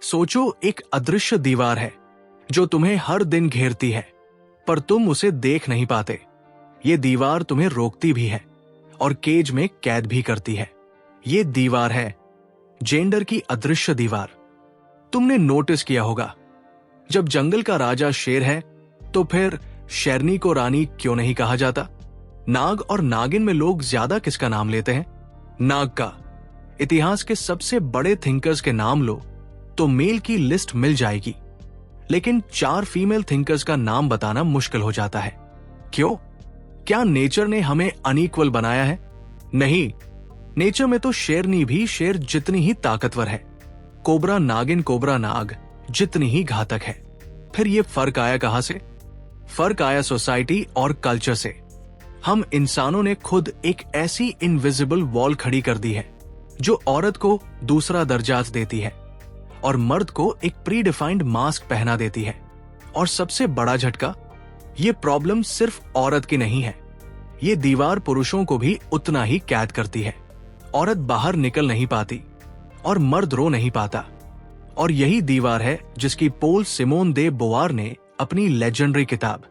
सोचो, एक अदृश्य दीवार है जो तुम्हें हर दिन घेरती है, पर तुम उसे देख नहीं पाते। ये दीवार तुम्हें रोकती भी है और केज में कैद भी करती है। ये दीवार है जेंडर की अदृश्य दीवार। तुमने नोटिस किया होगा, जब जंगल का राजा शेर है तो फिर शेरनी को रानी क्यों नहीं कहा जाता? नाग और नागिन में लोग ज्यादा किसका नाम लेते हैं? नाग का। इतिहास के सबसे बड़े थिंकर्स के नाम लो तो मेल की लिस्ट मिल जाएगी, लेकिन 4 फीमेल थिंकर्स का नाम बताना मुश्किल हो जाता है। क्यों? क्या नेचर ने हमें अनइक्वल बनाया है? नहीं, नेचर में तो शेरनी भी शेर जितनी ही ताकतवर है, कोबरा नागिन कोबरा नाग जितनी ही घातक है। फिर ये फर्क आया कहां से? फर्क आया सोसाइटी और कल्चर से। हम इंसानों ने खुद एक ऐसी इनविजिबल वॉल खड़ी कर दी है जो औरत को दूसरा दर्जा देती है और मर्द को एक प्री डिफाइंड मास्क पहना देती है। और सबसे बड़ा झटका, ये प्रॉब्लम सिर्फ औरत की नहीं है, ये दीवार पुरुषों को भी उतना ही कैद करती है। औरत बाहर निकल नहीं पाती और मर्द रो नहीं पाता। और यही दीवार है जिसकी पोल सिमोन दे बोवार ने अपनी लेजेंडरी किताब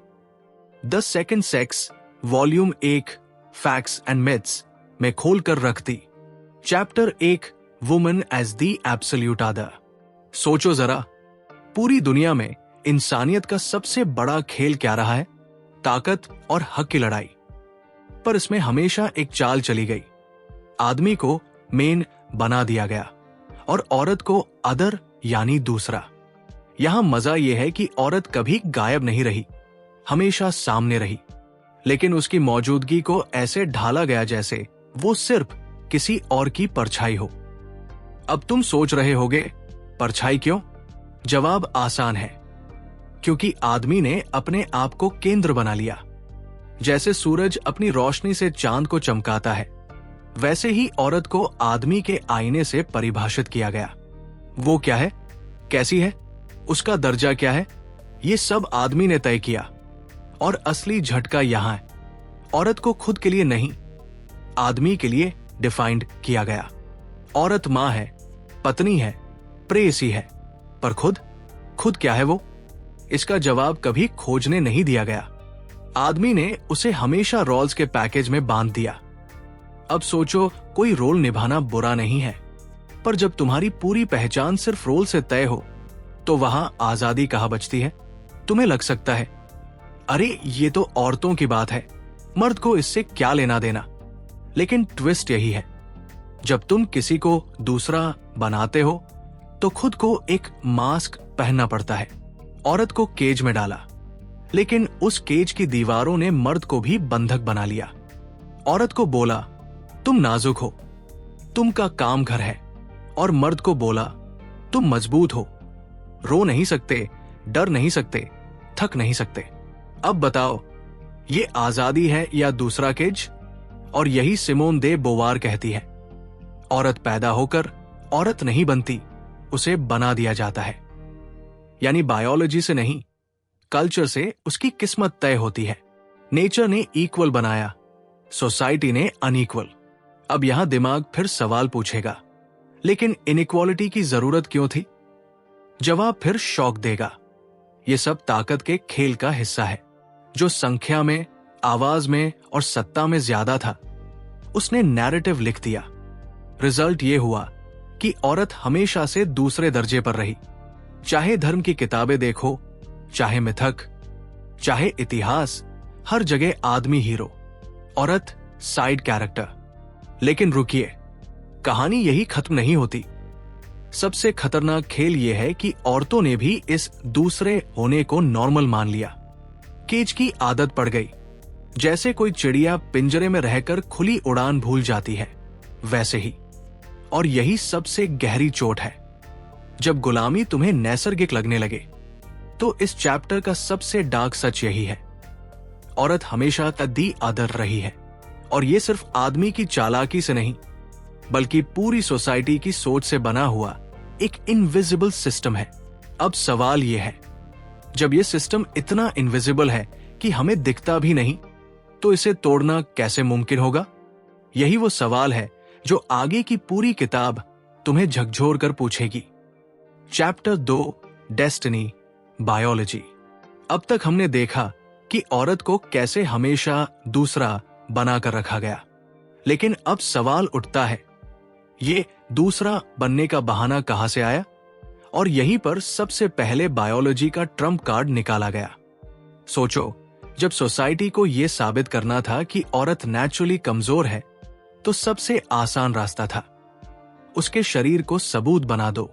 the second sex volume 1 facts and myths में खोलकर रख दी। Chapter 1 women as the absolute other. सोचो जरा, पूरी दुनिया में इंसानियत का सबसे बड़ा खेल क्या रहा है? ताकत और हक की लड़ाई। पर इसमें हमेशा एक चाल चली गई। आदमी को मेन बना दिया गया और औरत को अदर यानी दूसरा। यहां मजा यह है कि औरत कभी गायब नहीं रही, हमेशा सामने रही, लेकिन उसकी मौजूदगी को ऐसे ढाला गया जैसे वो सिर्फ किसी और की परछाई हो। अब तुम सोच रहे होगे, परछाई क्यों? जवाब आसान है, क्योंकि आदमी ने अपने आप को केंद्र बना लिया। जैसे सूरज अपनी रोशनी से चांद को चमकाता है, वैसे ही औरत को आदमी के आईने से परिभाषित किया गया। वो क्या है, कैसी है, उसका दर्जा क्या है, ये सब आदमी ने तय किया। और असली झटका यहां है, औरत को खुद के लिए नहीं, आदमी के लिए डिफाइंड किया गया। औरत मां है, पत्नी है, प्रेयसी है, पर खुद क्या है वो? इसका जवाब कभी खोजने नहीं दिया गया। आदमी ने उसे हमेशा रोल्स के पैकेज में बांध दिया। अब सोचो, कोई रोल निभाना बुरा नहीं है, पर जब तुम्हारी पूरी पहचान सिर्फ रोल से तय हो तो वहां आजादी कहां बचती है? तुम्हें लग सकता है, अरे ये तो औरतों की बात है, मर्द को इससे क्या लेना देना। लेकिन ट्विस्ट यही है, जब तुम किसी को दूसरा बनाते हो तो खुद को एक मास्क पहनना पड़ता है। औरत को केज में डाला, लेकिन उस केज की दीवारों ने मर्द को भी बंधक बना लिया। औरत को बोला, तुम नाजुक हो, तुम का काम घर है, और मर्द को बोला, तुम मजबूत हो, रो नहीं सकते, डर नहीं सकते, थक नहीं सकते। अब बताओ, ये आजादी है या दूसरा केज? और यही सिमोन दे बोवार कहती है, औरत पैदा होकर औरत नहीं बनती, उसे बना दिया जाता है। यानी बायोलॉजी से नहीं, कल्चर से उसकी किस्मत तय होती है। नेचर ने इक्वल बनाया, सोसाइटी ने अनइक्वल। अब यहां दिमाग फिर सवाल पूछेगा, लेकिन इनइक्वालिटी की जरूरत क्यों थी? जवाब फिर शॉक देगा। यह सब ताकत के खेल का हिस्सा है। जो संख्या में, आवाज में और सत्ता में ज्यादा था, उसने नैरेटिव लिख दिया। रिजल्ट यह हुआ कि औरत हमेशा से दूसरे दर्जे पर रही। चाहे धर्म की किताबें देखो, चाहे मिथक, चाहे इतिहास, हर जगह आदमी हीरो, औरत साइड कैरेक्टर। लेकिन रुकिए, कहानी यही खत्म नहीं होती। सबसे खतरनाक खेल यह है कि औरतों ने भी इस दूसरे होने को नॉर्मल मान लिया। केज की आदत पड़ गई। जैसे कोई चिड़िया पिंजरे में रहकर खुली उड़ान भूल जाती है, वैसे ही। और यही सबसे गहरी चोट है। जब गुलामी तुम्हें नैसर्गिक लगने लगे, तो इस चैप्टर का सबसे डार्क सच यही है, औरत हमेशा दी अदर रही है। और ये सिर्फ आदमी की चालाकी से नहीं, बल्कि पूरी सोसाइटी की सोच से बना हुआ एक इनविजिबल सिस्टम है। अब सवाल यह है, जब यह सिस्टम इतना इनविजिबल है कि हमें दिखता भी नहीं, तो इसे तोड़ना कैसे मुमकिन होगा? यही वो सवाल है जो आगे की पूरी किताब तुम्हें झकझोर कर पूछेगी। Chapter 2 destiny biology. अब तक हमने देखा कि औरत को कैसे हमेशा दूसरा बनाकर रखा गया, लेकिन अब सवाल उठता है, ये दूसरा बनने का बहाना कहां से आया? और यहीं पर सबसे पहले बायोलॉजी का ट्रम्प कार्ड निकाला गया। सोचो, जब सोसाइटी को यह साबित करना था कि औरत नेचुरली कमजोर है, तो सबसे आसान रास्ता था उसके शरीर को सबूत बना दो।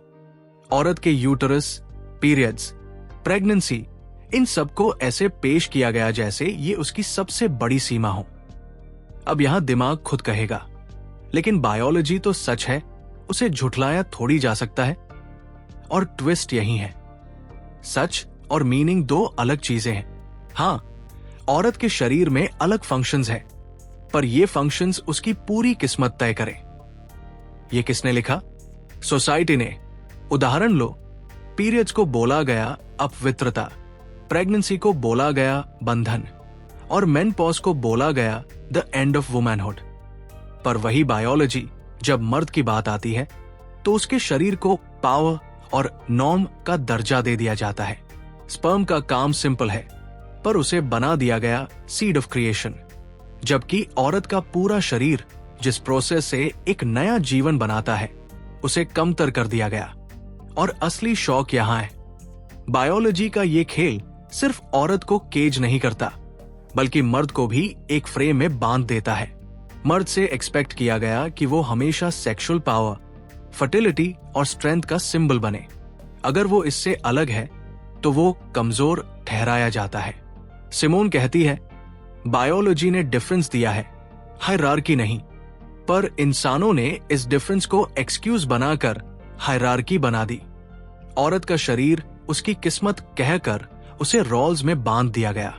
औरत के यूटरस, पीरियड्स, प्रेगनेंसी, इन सबको ऐसे पेश किया गया जैसे ये उसकी सबसे बड़ी सीमा हो। अब यहां दिमाग खुद कहेगा, लेकिन बायोलॉजी तो सच है, उसे झुठलाया थोड़ी जा सकता है। और ट्विस्ट यही है, सच और मीनिंग दो अलग चीजें हैं। हां, औरत के शरीर में अलग फंक्शंस हैं, पर ये फंक्शंस उसकी पूरी किस्मत तय करें। ये किसने लिखा? सोसाइटी ने। उदाहरण लो, पीरियड्स को बोला गया अपवित्रता, प्रेगनेंसी को बोला गया बंधन, और मेनपॉज को बोला गया द एंड ऑफ वुमेनहुड। पर वही बायोलॉजी जब मर्द की बात आती है, तो उसके शरीर को पावर और नॉर्म का दर्जा दे दिया जाता है। स्पर्म का काम सिंपल है, पर उसे बना दिया गया सीड ऑफ क्रिएशन, जबकि औरत का पूरा शरीर जिस प्रोसेस से एक नया जीवन बनाता है, उसे कमतर कर दिया गया। और असली शौक यहां है, बायोलॉजी का ये खेल सिर्फ औरत को केज नहीं करता, बल्कि मर्द को भी एक फ्रेम में बांध देता है। मर्द से एक्सपेक्ट किया गया कि वो हमेशा सेक्सुअल पावर, फर्टिलिटी और स्ट्रेंथ का सिंबल बने। अगर वो इससे अलग है, तो वो कमजोर ठहराया जाता है। सिमोन कहती है, बायोलॉजी ने डिफरेंस दिया है, हायरार्की नहीं, पर इंसानों ने इस डिफरेंस को एक्सक्यूज बनाकर हायरार्की बना दी। औरत का शरीर उसकी किस्मत कहकर उसे रोल्स में बांध दिया गया।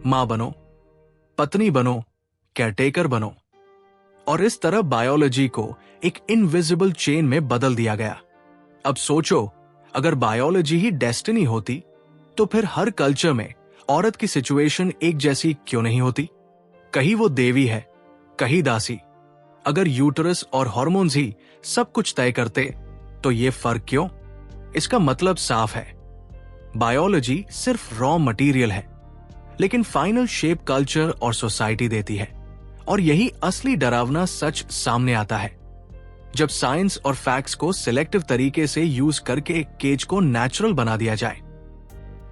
मां बनो, पत्नी बनो, केयरटेकर बनो। और इस तरह बायोलॉजी को एक इनविजिबल चेन में बदल दिया गया। अब सोचो, अगर बायोलॉजी ही डेस्टिनी होती, तो फिर हर कल्चर में औरत की सिचुएशन एक जैसी क्यों नहीं होती? कहीं वो देवी है, कहीं दासी। अगर यूटरस और हार्मोन्स ही सब कुछ तय करते, तो ये फर्क क्यों? इसका मतलब साफ है, बायोलॉजी सिर्फ रॉ मटेरियल है, लेकिन फाइनल शेप कल्चर और सोसाइटी देती है। और यही असली डरावना सच सामने आता है, जब साइंस और फैक्ट्स को सिलेक्टिव तरीके से यूज करके केज को नेचुरल बना दिया जाए।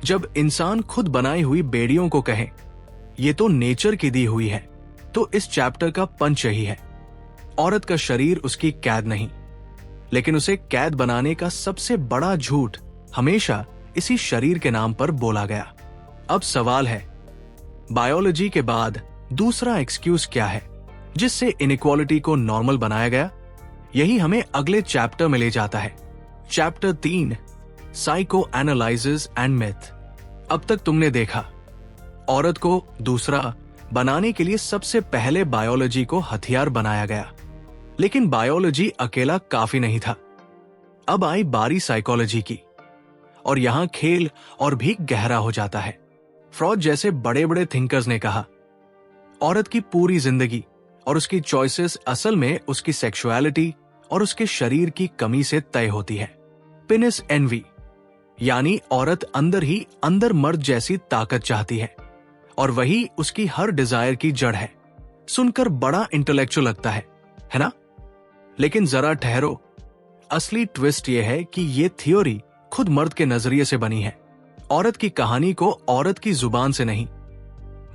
जब इंसान खुद बनाई हुई बेड़ियों को कहे, ये तो नेचर की दी हुई है, तो इस चैप्टर का पंच यही है, औरत का शरीर उसकी कैद नहीं, लेकिन उसे कैद बनाने का सबसे बड़ा झूठ हमेशा इसी शरीर के नाम पर बोला गया। अब सवाल है, बायोलॉजी के बाद दूसरा एक्सक्यूज क्या है जिससे इनइक्वालिटी को नॉर्मल बनाया गया? यही हमें अगले चैप्टर में ले जाता है। Chapter 3 psycho analysis and myth. अब तक तुमने देखा, औरत को दूसरा बनाने के लिए सबसे पहले बायोलॉजी को हथियार बनाया गया, लेकिन बायोलॉजी अकेला काफी नहीं था। अब आई बारी साइकोलॉजी की, और यहां खेल और भी गहरा हो जाता है। फ्रॉड जैसे बड़े बड़े थिंकर्स ने कहा, औरत की पूरी जिंदगी और उसकी चॉइसेस असल में उसकी सेक्सुअलिटी और उसके शरीर की कमी से तय होती है। पिनिस एनवी, यानी औरत अंदर ही अंदर मर्द जैसी ताकत चाहती है, और वही उसकी हर डिजायर की जड़ है। सुनकर बड़ा इंटेलेक्चुअल लगता है ना? लेकिन जरा ठहरो, असली ट्विस्ट यह है कि यह थ्योरी खुद मर्द के नजरिए से बनी है। औरत की कहानी को औरत की जुबान से नहीं,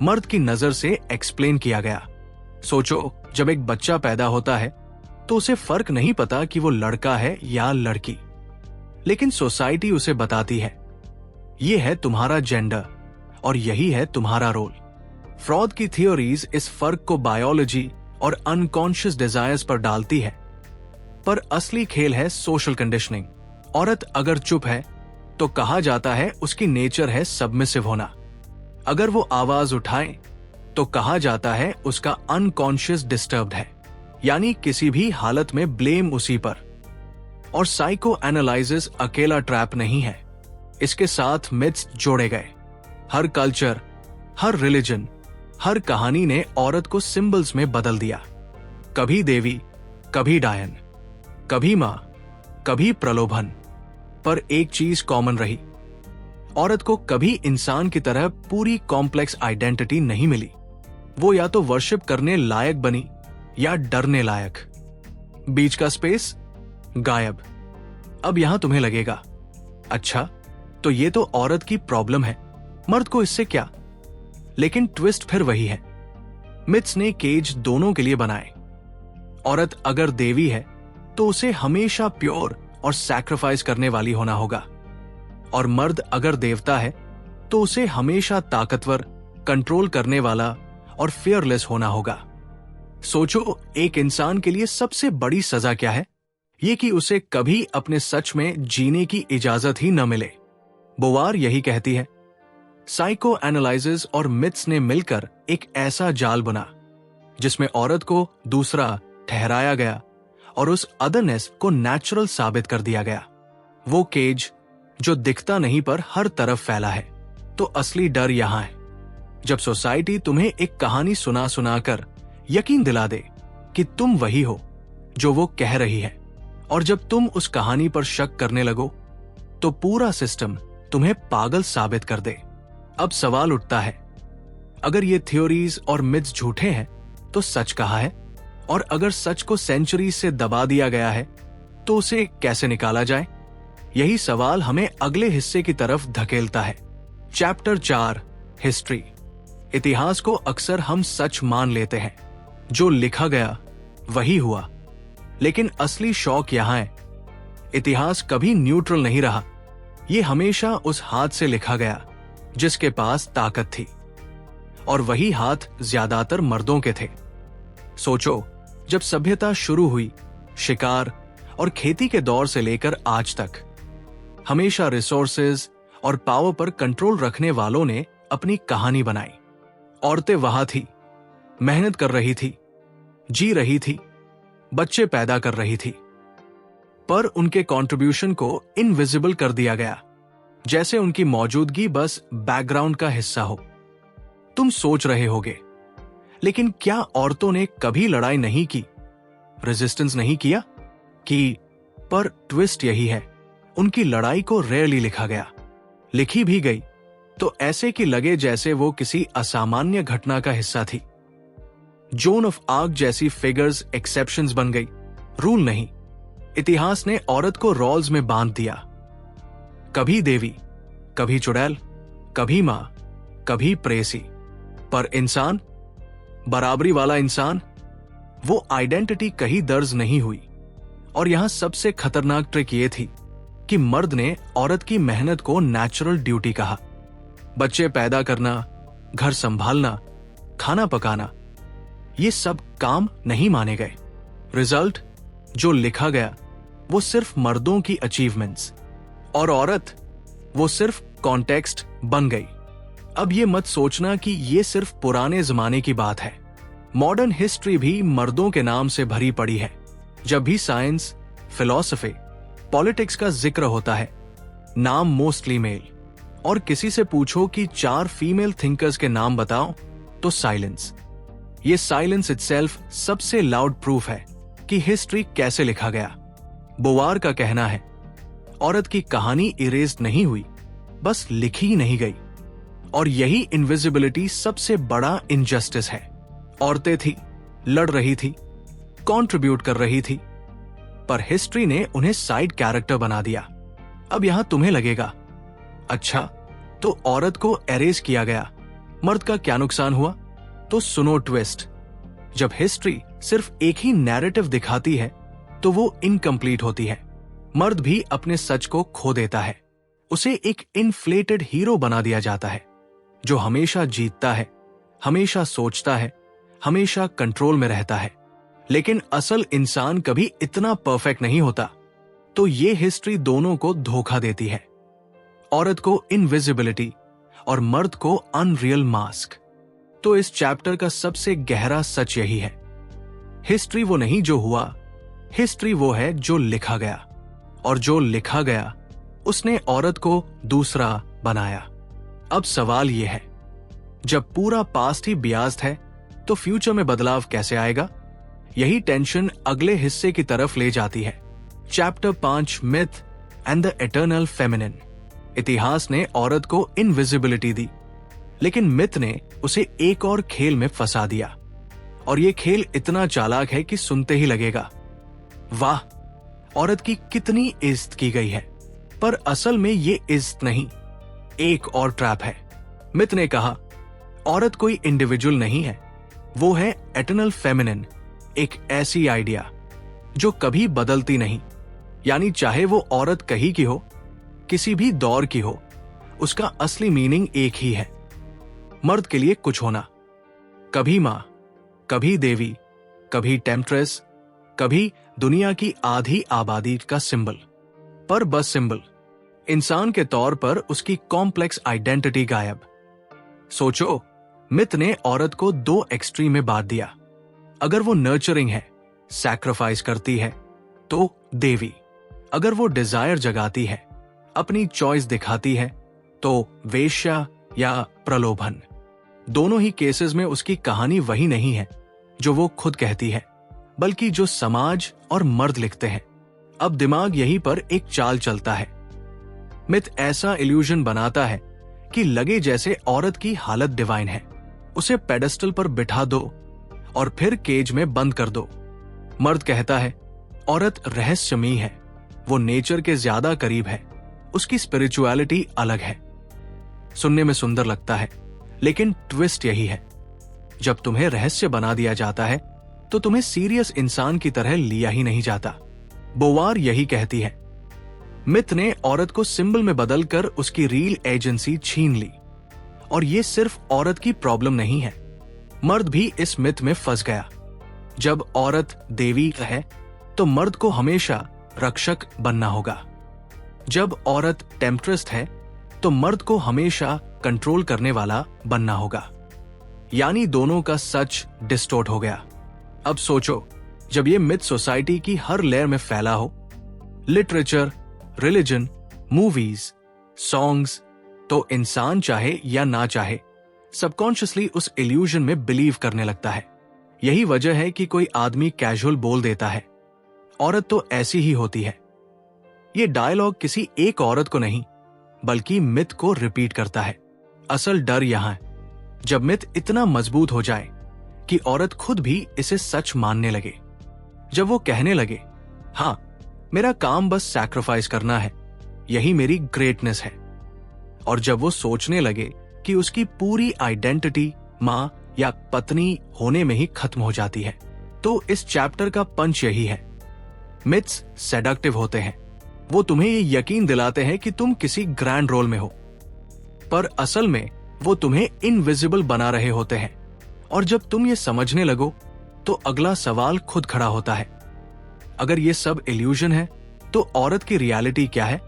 मर्द की नजर से एक्सप्लेन किया गया। सोचो, जब एक बच्चा पैदा होता है, तो उसे फर्क नहीं पता कि वो लड़का है या लड़की, लेकिन सोसाइटी उसे बताती है, ये है तुम्हारा जेंडर और यही है तुम्हारा रोल। फ्रॉड की थियोरीज इस फर्क को बायोलॉजी और अनकॉन्शियस डिजायर्स पर डालती है, पर असली खेल है सोशल कंडीशनिंग। औरत अगर चुप है, तो कहा जाता है उसकी नेचर है सबमिसिव होना। अगर वो आवाज उठाए, तो कहा जाता है उसका अनकॉन्शियस डिस्टर्ब्ड है, यानी किसी भी हालत में ब्लेम उसी पर। और साइको एनालिसिस अकेला ट्रैप नहीं है, इसके साथ मिथ्स जोड़े गए। हर कल्चर, हर रिलीजन, हर कहानी ने औरत को सिंबल्स में बदल दिया। कभी देवी, कभी डायन, कभी मां, कभी प्रलोभन। पर एक चीज कॉमन रही, औरत को कभी इंसान की तरह पूरी कॉम्प्लेक्स आइडेंटिटी नहीं मिली। वो या तो वर्शिप करने लायक बनी या डरने लायक। बीच का स्पेस गायब। अब यहां तुम्हें लगेगा, अच्छा तो ये तो औरत की प्रॉब्लम है, मर्द को इससे क्या? लेकिन ट्विस्ट फिर वही है। मिथ्स ने केज दोनों के लिए बनाए। औरत अगर देवी है तो उसे हमेशा प्योर और सैक्रिफाइस करने वाली होना होगा, और मर्द अगर देवता है तो उसे हमेशा ताकतवर, कंट्रोल करने वाला और फियरलेस होना होगा। सोचो, एक इंसान के लिए सबसे बड़ी सजा क्या है? ये कि उसे कभी अपने सच में जीने की इजाजत ही न मिले। बोवार यही कहती है। साइको एनालिसिस और मिथ्स ने मिलकर एक ऐसा जाल बुना जिसमें औरत को दूसरा ठहराया गया और उस अदरनेस को नेचुरल साबित कर दिया गया। वो केज जो दिखता नहीं पर हर तरफ फैला है। तो असली डर यहां है, जब सोसाइटी तुम्हें एक कहानी सुना सुनाकर यकीन दिला दे कि तुम वही हो जो वो कह रही है, और जब तुम उस कहानी पर शक करने लगो तो पूरा सिस्टम तुम्हें पागल साबित कर दे। अब सवाल उठता है, अगर ये थ्योरीज और मिथ्स झूठे हैं तो सच कहाँ है? और अगर सच को सेंचुरी से दबा दिया गया है तो उसे कैसे निकाला जाए? यही सवाल हमें अगले हिस्से की तरफ धकेलता है। Chapter 4, history. इतिहास को अक्सर हम सच मान लेते हैं, जो लिखा गया वही हुआ। लेकिन असली शौक यहां है, इतिहास कभी न्यूट्रल नहीं रहा। ये हमेशा उस हाथ से लिखा गया जिसके पास ताकत थी, और वही हाथ ज्यादातर मर्दों के थे। सोचो, जब सभ्यता शुरू हुई, शिकार और खेती के दौर से लेकर आज तक, हमेशा रिसोर्सेज और पावर पर कंट्रोल रखने वालों ने अपनी कहानी बनाई। औरतें वहां थी, मेहनत कर रही थी, जी रही थी, बच्चे पैदा कर रही थी, पर उनके कंट्रीब्यूशन को इनविजिबल कर दिया गया, जैसे उनकी मौजूदगी बस बैकग्राउंड का हिस्सा हो। तुम सोच रहे होगे, लेकिन क्या औरतों ने कभी लड़ाई नहीं की, रेजिस्टेंस नहीं किया? पर ट्विस्ट यही है, उनकी लड़ाई को रेयरली लिखा गया। लिखी भी गई तो ऐसे कि लगे जैसे वो किसी असामान्य घटना का हिस्सा थी। जोन ऑफ आर्क जैसी फिगर्स एक्सेप्शंस बन गई, रूल नहीं। इतिहास ने औरत को रोल्स में बांध दिया, कभी देवी, कभी चुड़ैल, कभी मां, कभी प्रेसी। पर इंसान, बराबरी वाला इंसान, वो आइडेंटिटी कहीं दर्ज नहीं हुई। और यहां सबसे खतरनाक ट्रिक ये थी कि मर्द ने औरत की मेहनत को नेचुरल ड्यूटी कहा। बच्चे पैदा करना, घर संभालना, खाना पकाना, ये सब काम नहीं माने गए। रिजल्ट जो लिखा गया वो सिर्फ मर्दों की अचीवमेंट्स, और औरत वो सिर्फ कॉन्टेक्स्ट बन गई। अब ये मत सोचना कि ये सिर्फ पुराने जमाने की बात है। मॉडर्न हिस्ट्री भी मर्दों के नाम से भरी पड़ी है। जब भी साइंस, फिलॉसफी, पॉलिटिक्स का जिक्र होता है, नाम मोस्टली मेल। और किसी से पूछो कि 4 फीमेल थिंकर्स के नाम बताओ तो साइलेंस। ये साइलेंस इटसेल्फ सबसे लाउड प्रूफ है कि हिस्ट्री कैसे लिखा गया। बोवार का कहना है, औरत की कहानी इरेज नहीं हुई, बस लिखी नहीं गई। और यही इनविजिबिलिटी सबसे बड़ा इनजस्टिस है। औरतें थी, लड़ रही थी, कंट्रीब्यूट कर रही थी, पर हिस्ट्री ने उन्हें साइड कैरेक्टर बना दिया। अब यहां तुम्हें लगेगा, अच्छा तो औरत को एरेज किया गया, मर्द का क्या नुकसान हुआ? तो सुनो ट्विस्ट, जब हिस्ट्री सिर्फ एक ही नैरेटिव दिखाती है तो वो इनकम्प्लीट होती है। मर्द भी अपने सच को खो देता है, उसे एक इन्फ्लेटेड हीरो बना दिया जाता है जो हमेशा जीतता है, हमेशा सोचता है, हमेशा कंट्रोल में रहता है। लेकिन असल इंसान कभी इतना परफेक्ट नहीं होता। तो ये हिस्ट्री दोनों को धोखा देती है, औरत को इनविजिबिलिटी और मर्द को अनरियल मास्क। तो इस चैप्टर का सबसे गहरा सच यही है, हिस्ट्री वो नहीं जो हुआ, हिस्ट्री वो है जो लिखा गया, और जो लिखा गया उसने औरत को दूसरा बनाया। अब सवाल ये है, जब पूरा पास्ट ही बियास्ड है तो फ्यूचर में बदलाव कैसे आएगा? यही टेंशन अगले हिस्से की तरफ ले जाती है। Chapter 5, myth and the eternal feminine. इतिहास ने औरत को इनविजिबिलिटी दी, लेकिन मिथ ने उसे एक और खेल में फंसा दिया। और ये खेल इतना चालाक है कि सुनते ही लगेगा, वाह, औरत की कितनी इज्जत की गई है। पर असल में ये इज्जत नहीं, एक और ट्रैप है। मिथ ने कहा, औरत कोई इंडिविजुअल नहीं है, वो है एटर्नल फेमिनिन, एक ऐसी आइडिया जो कभी बदलती नहीं। यानी चाहे वो औरत कहीं की हो, किसी भी दौर की हो, उसका असली मीनिंग एक ही है, मर्द के लिए कुछ होना। कभी मां, कभी देवी, कभी टेम्प्ट्रेस, कभी दुनिया की आधी आबादी का सिंबल। पर बस सिंबल, इंसान के तौर पर उसकी कॉम्प्लेक्स आइडेंटिटी गायब। सोचो, मिथ ने औरत को दो एक्सट्रीम में बांट दिया। अगर वो नर्चरिंग है, सैक्रिफाइस करती है, तो देवी। अगर वो डिजायर जगाती है, अपनी चॉइस दिखाती है, तो वेश्या या प्रलोभन। दोनों ही केसेस में उसकी कहानी वही नहीं है जो वो खुद कहती है, बल्कि जो समाज और मर्द लिखते हैं। अब दिमाग यहीं पर एक चाल चलता है। मिथ ऐसा इल्यूजन बनाता है कि लगे जैसे औरत की हालत डिवाइन है, उसे पेडेस्टल पर बिठा दो और फिर केज में बंद कर दो। मर्द कहता है, औरत रहस्यमयी है, वो नेचर के ज्यादा करीब है, उसकी स्पिरिचुअलिटी अलग है। सुनने में सुंदर लगता है, लेकिन ट्विस्ट यही है, जब तुम्हें रहस्य बना दिया जाता है तो तुम्हें सीरियस इंसान की तरह लिया ही नहीं जाता। बोवार यही कहती है। मिथ ने औरत को सिंबल में बदलकर उसकी रियल एजेंसी छीन ली। और ये सिर्फ औरत की प्रॉब्लम नहीं है, मर्द भी इस मिथ में फंस गया। जब औरत देवी है तो मर्द को हमेशा रक्षक बनना होगा। जब औरत टेम्प्ट्रेस है तो मर्द को हमेशा कंट्रोल करने वाला बनना होगा। यानी दोनों का सच डिस्टोर्ट हो गया। अब सोचो, जब ये मिथ सोसाइटी की हर लेयर में फैला हो, लिटरेचर, रिलीजन, मूवीज, सॉन्ग्स, तो इंसान चाहे या ना चाहे सबकॉन्शियसली उस इल्यूजन में बिलीव करने लगता है। यही वजह है कि कोई आदमी कैजुअल बोल देता है, औरत तो ऐसी ही होती है। ये डायलॉग किसी एक औरत को नहीं, बल्कि मिथ को रिपीट करता है। असल डर यहां है, जब मिथ इतना मजबूत हो जाए कि औरत खुद भी इसे सच मानने लगे। जब वो कहने लगे, हां, मेरा काम बस सैक्रिफाइस करना है, यही मेरी ग्रेटनेस है। और जब वो सोचने लगे कि उसकी पूरी आइडेंटिटी मां या पत्नी होने में ही खत्म हो जाती है, तो इस चैप्टर का पंच यही है। मिथ्स सेडक्टिव होते हैं, वो तुम्हें ये यकीन दिलाते हैं कि तुम किसी ग्रैंड रोल में हो, पर असल में वो तुम्हें इनविजिबल बना रहे होते हैं। और जब तुम ये समझने लगो तो अगला सवाल खुद खड़ा होता है, अगर ये सब इल्यूजन है तो औरत की रियलिटी क्या है?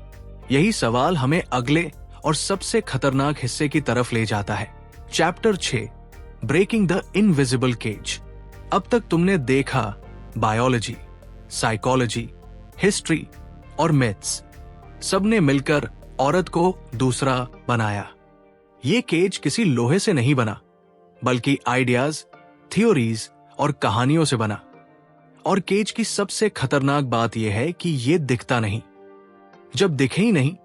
यही सवाल हमें अगले और सबसे खतरनाक हिस्से की तरफ ले जाता है। Chapter 6, breaking the invisible cage. अब तक तुमने देखा बायोलॉजी, साइकोलॉजी, हिस्ट्री और मिथ्स, सबने मिलकर औरत को दूसरा बनाया। ये केज किसी लोहे से नहीं बना, बल्कि आइडियाज, थ्योरीज और कहानियों से बना। और केज की सबसे खतरनाक बात यह है कि यह दिखता नहीं। जब दिखे ही नहीं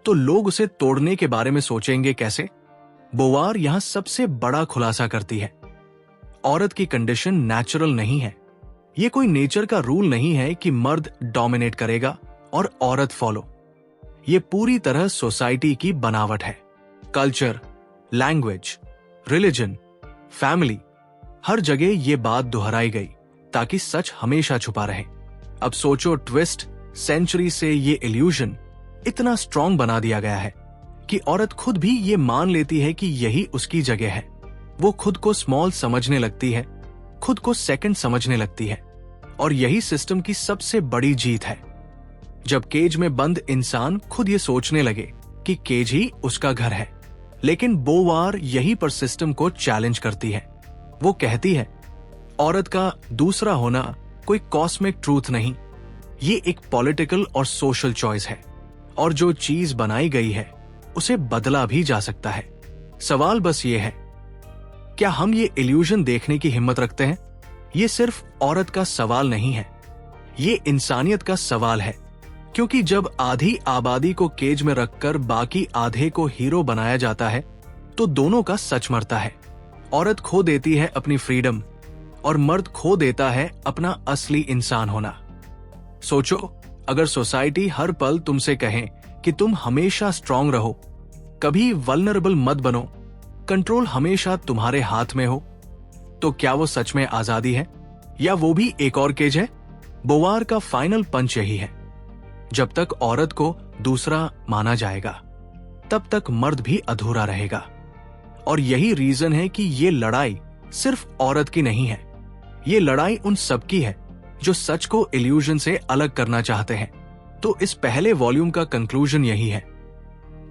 तो लोग उसे तोड़ने के बारे में सोचेंगे कैसे? बोवार यहां सबसे बड़ा खुलासा करती है, औरत की कंडीशन नेचुरल नहीं है। यह कोई नेचर का रूल नहीं है कि मर्द डोमिनेट करेगा और औरत फॉलो। यह पूरी तरह सोसाइटी की बनावट है। कल्चर, लैंग्वेज, रिलीजन, फैमिली, हर जगह ये बात दोहराई गई ताकि सच हमेशा छुपा रहे। अब सोचो, ट्विस्ट, सेंचुरी से ये इल्यूजन इतना स्ट्रॉन्ग बना दिया गया है कि औरत खुद भी ये मान लेती है कि यही उसकी जगह है। वो खुद को स्मॉल समझने लगती है, खुद को सेकंड समझने लगती है। और यही सिस्टम की सबसे बड़ी जीत है। जब केज में बंद इंसान खुद ये सोचने लगे कि केज ही उसका घर है। लेकिन बोवार यही पर सिस्टम को चैलेंज करती है। वो कहती है, औरत का दूसरा होना कोई कॉस्मिक ट्रूथ नहीं, ये एक पॉलिटिकल और सोशल चॉइस है। और जो चीज बनाई गई है उसे बदला भी जा सकता है। सवाल बस ये है, क्या हम ये इल्यूजन देखने की हिम्मत रखते हैं? ये सिर्फ औरत का सवाल नहीं है, ये इंसानियत का सवाल है। क्योंकि जब आधी आबादी को केज में रखकर बाकी आधे को हीरो बनाया जाता है तो दोनों का सच मरता है। औरत खो देती है अपनी फ्रीडम और मर्द खो देता है अपना असली इंसान होना। सोचो, अगर सोसाइटी हर पल तुमसे कहे कि तुम हमेशा स्ट्रांग रहो, कभी वल्नरेबल मत बनो, कंट्रोल हमेशा तुम्हारे हाथ में हो, तो क्या वो सच में आजादी है या वो भी एक और केज है? बोवार का फाइनल पंच यही है, जब तक औरत को दूसरा माना जाएगा तब तक मर्द भी अधूरा रहेगा। और यही रीजन है कि ये लड़ाई सिर्फ औरत की नहीं है, ये लड़ाई उन सबकी है जो सच को इल्यूजन से अलग करना चाहते हैं। तो इस पहले वॉल्यूम का कंक्लूजन यही है,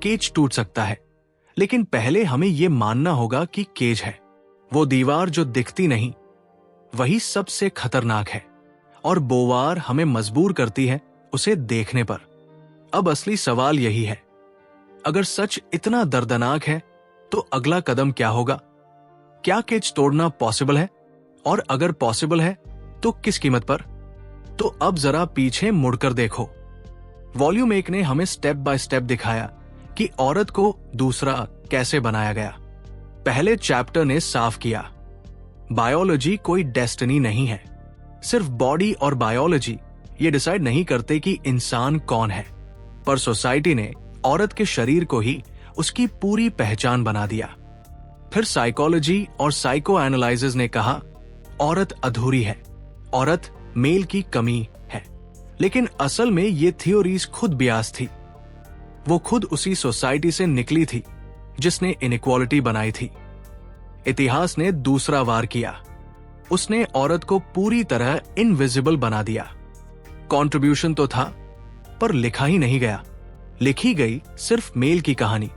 केज टूट सकता है, लेकिन पहले हमें यह मानना होगा कि केज है वो दीवार जो दिखती नहीं, वही सबसे खतरनाक है, और बोवार हमें मजबूर करती है उसे देखने पर। अब असली सवाल यही है, अगर सच इतना दर्दनाक है तो अगला कदम क्या होगा? क्या केज तोड़ना पॉसिबल है? और अगर पॉसिबल है तो किस कीमत पर? तो अब जरा पीछे मुड़कर देखो। वॉल्यूम 1 ने हमें स्टेप बाय स्टेप दिखाया कि औरत को दूसरा कैसे बनाया गया। पहले चैप्टर ने साफ किया, बायोलॉजी कोई डेस्टिनी नहीं है। सिर्फ बॉडी और बायोलॉजी ये डिसाइड नहीं करते कि इंसान कौन है, पर सोसाइटी ने औरत के शरीर को ही उसकी पूरी पहचान बना दिया। फिर साइकोलॉजी और साइको एनालिसिस ने कहा, औरत अधूरी है, औरत मेल की कमी है। लेकिन असल में ये थ्योरीज खुद बियास थी। वो खुद उसी सोसाइटी से निकली थी जिसने इनइक्वालिटी बनाई थी। इतिहास ने दूसरा वार किया, उसने औरत को पूरी तरह इनविजिबल बना दिया। कंट्रीब्यूशन तो था, पर लिखा ही नहीं गया। लिखी गई सिर्फ मेल की कहानी,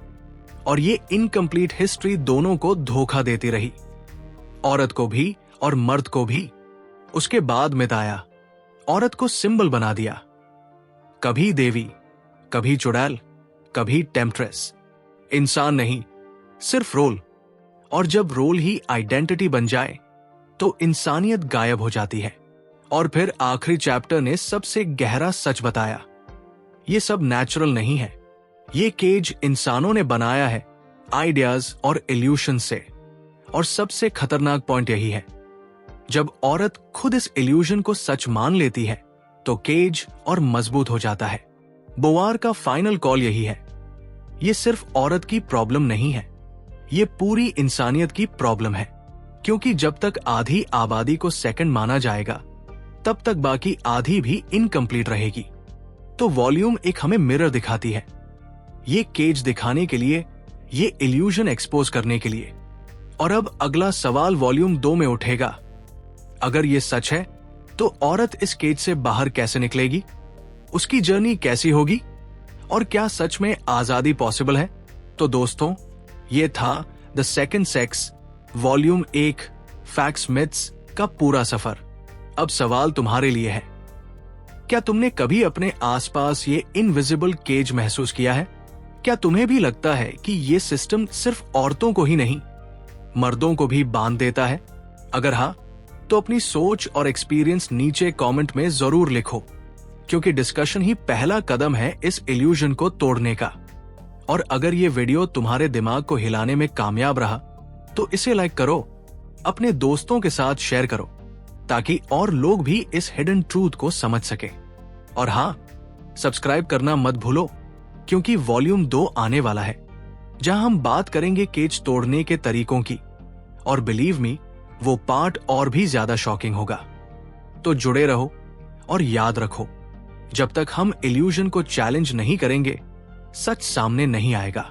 और ये इनकम्प्लीट हिस्ट्री दोनों को धोखा देती रही, औरत को भी और मर्द को भी। उसके बाद मिटाया, औरत को सिंबल बना दिया, कभी देवी, कभी चुड़ैल, कभी टेम्प्ट्रेस। इंसान नहीं, सिर्फ रोल। और जब रोल ही आइडेंटिटी बन जाए तो इंसानियत गायब हो जाती है। और फिर आखिरी चैप्टर ने सबसे गहरा सच बताया, ये सब नेचुरल नहीं है, ये केज इंसानों ने बनाया है आइडियाज और इल्यूशन से। और सबसे खतरनाक पॉइंट यही है, जब औरत खुद इस इल्यूजन को सच मान लेती है तो केज और मजबूत हो जाता है। बोवार का फाइनल कॉल यही है, ये सिर्फ औरत की प्रॉब्लम नहीं है, ये पूरी इंसानियत की प्रॉब्लम है। क्योंकि जब तक आधी आबादी को सेकंड माना जाएगा तब तक बाकी आधी भी इनकम्प्लीट रहेगी। तो वॉल्यूम 1 हमें मिरर दिखाती है, ये केज दिखाने के लिए, ये इल्यूजन एक्सपोज करने के लिए। और अब अगला सवाल वॉल्यूम 2 में उठेगा, अगर ये सच है तो औरत इस केज से बाहर कैसे निकलेगी? उसकी जर्नी कैसी होगी? और क्या सच में आजादी पॉसिबल है? तो दोस्तों, ये था the second sex volume 1 facts myths का पूरा सफर। अब सवाल तुम्हारे लिए है, क्या तुमने कभी अपने आसपास ये इनविजिबल केज महसूस किया है? क्या तुम्हें भी लगता है कि ये सिस्टम सिर्फ औरतों को ही नहीं, मर्दों को भी बांध देता है? अगर हाँ, तो अपनी सोच और एक्सपीरियंस नीचे कमेंट में जरूर लिखो, क्योंकि डिस्कशन ही पहला कदम है इस इल्यूजन को तोड़ने का। और अगर ये वीडियो तुम्हारे दिमाग को हिलाने में कामयाब रहा तो इसे लाइक करो, अपने दोस्तों के साथ शेयर करो, ताकि और लोग भी इस हिडन ट्रूथ को समझ सके। और हाँ, सब्सक्राइब करना मत भूलो, क्योंकि वॉल्यूम 2 आने वाला है, जहां हम बात करेंगे केज तोड़ने के तरीकों की। और बिलीव मी, वो पार्ट और भी ज्यादा शॉकिंग होगा। तो जुड़े रहो और याद रखो, जब तक हम इल्यूजन को चैलेंज नहीं करेंगे, सच सामने नहीं आएगा।